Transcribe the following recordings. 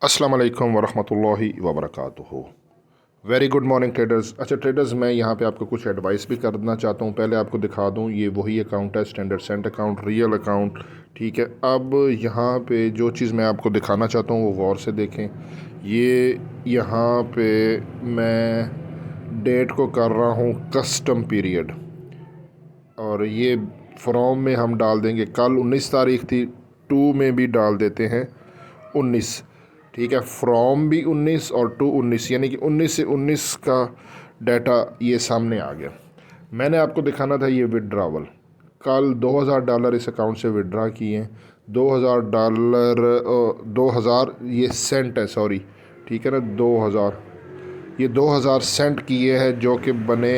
अस्सलाम वालेकुम वरहमतुल्लाहि वबरकातुहू। Very good morning traders. अच्छा ट्रेडर्स, मैं यहाँ पे आपको कुछ एडवाइस भी करना चाहता हूँ। पहले आपको दिखा दूँ, ये वही अकाउंट है, standard Saint account, real account. ठीक है, अब यहाँ पे जो चीज़ मैं आपको दिखाना चाहता हूँ वो गौर से देखें। ये यहाँ पे मैं डेट को कर रहा हूँ कस्टम पीरियड, और ये फ्रॉम में हम डाल देंगे, कल 19 तारीख थी, टू में भी डाल देते हैं 19। ठीक है, फ्रॉम भी 19 और टू 19, यानी कि 19 से 19 का डाटा ये सामने आ गया। मैंने आपको दिखाना था ये विड्रावल, कल $2000 इस अकाउंट से विड्रा किए हैं। $2000, 2000 ये सेंट है, सॉरी, ठीक है ना, 2000, ये 2000 सेंट किए हैं जो कि बने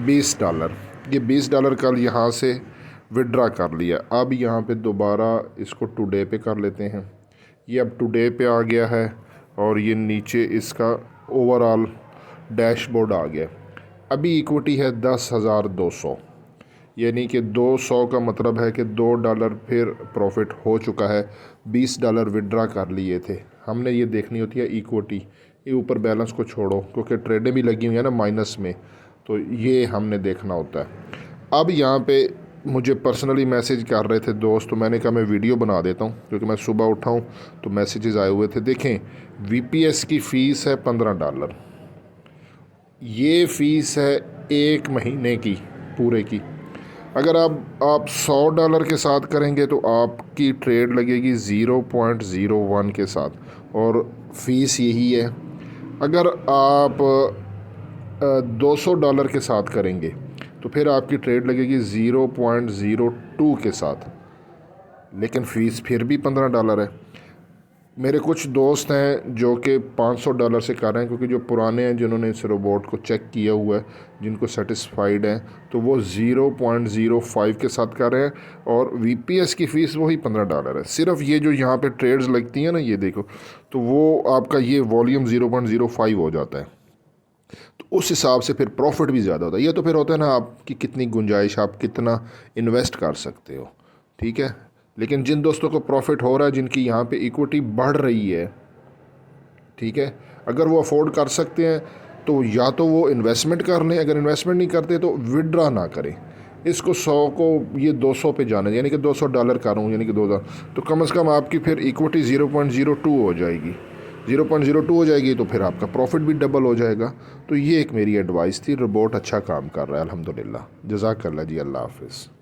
$20। ये $20 कल यहाँ से विड्रा कर लिया। अब यहाँ पे दोबारा इसको टुडे पे कर लेते हैं। ये अब टुडे पे आ गया है और ये नीचे इसका ओवरऑल डैशबोर्ड आ गया। अभी इक्विटी है 10,200, यानी कि 200 का मतलब है कि $2 फिर प्रॉफिट हो चुका है। $20 विड्रा कर लिए थे हमने। ये देखनी होती है इक्विटी, ये ऊपर बैलेंस को छोड़ो क्योंकि ट्रेडें भी लगी हुई है ना माइनस में, तो ये हमने देखना होता है। अब यहाँ पे मुझे पर्सनली मैसेज कर रहे थे दोस्त, तो मैंने कहा मैं वीडियो बना देता हूँ क्योंकि मैं सुबह उठा हूँ तो मैसेजेस आए हुए थे। देखें, VPS की फ़ीस है $15, ये फ़ीस है 1 महीने की पूरे की। अगर आप $100 के साथ करेंगे तो आपकी ट्रेड लगेगी 0.01 के साथ, और फ़ीस यही है। अगर आप $200 के साथ करेंगे तो फिर आपकी ट्रेड लगेगी 0.02 के साथ, लेकिन फ़ीस फिर भी $15 है। मेरे कुछ दोस्त हैं जो कि $500 से कर रहे हैं, क्योंकि जो पुराने हैं जिन्होंने इस रोबोट को चेक किया हुआ है, जिनको सेटिस्फाइड हैं, तो वो 0.05 के साथ कर रहे हैं, और VPS की फ़ीस वही $15 है। सिर्फ ये जो यहाँ पे ट्रेड्स लगती हैं ना, ये देखो, तो वो आपका ये वॉल्यूम 0.05 हो जाता है, तो उस हिसाब से फिर प्रॉफिट भी ज़्यादा होता है। ये तो फिर होता है ना आपकी कितनी गुंजाइश, आप कितना इन्वेस्ट कर सकते हो। ठीक है, लेकिन जिन दोस्तों को प्रॉफिट हो रहा है, जिनकी यहाँ पे इक्विटी बढ़ रही है, ठीक है, अगर वो अफोर्ड कर सकते हैं तो या तो वो इन्वेस्टमेंट कर लें, अगर इन्वेस्टमेंट नहीं करते तो विड्रा ना करें। इसको 100 को ये 200 पे जाने, यानी कि $200 करूँ, यानी कि 2000, तो कम से कम आपकी फिर इक्विटी 0.02 हो जाएगी। 0.02 हो जाएगी तो फिर आपका प्रॉफिट भी डबल हो जाएगा। तो ये एक मेरी एडवाइस थी। रोबोट अच्छा काम कर रहा है अल्हम्दुलिल्लाह। जज़ाकल्लाह जी, अल्लाह हाफ़िज़।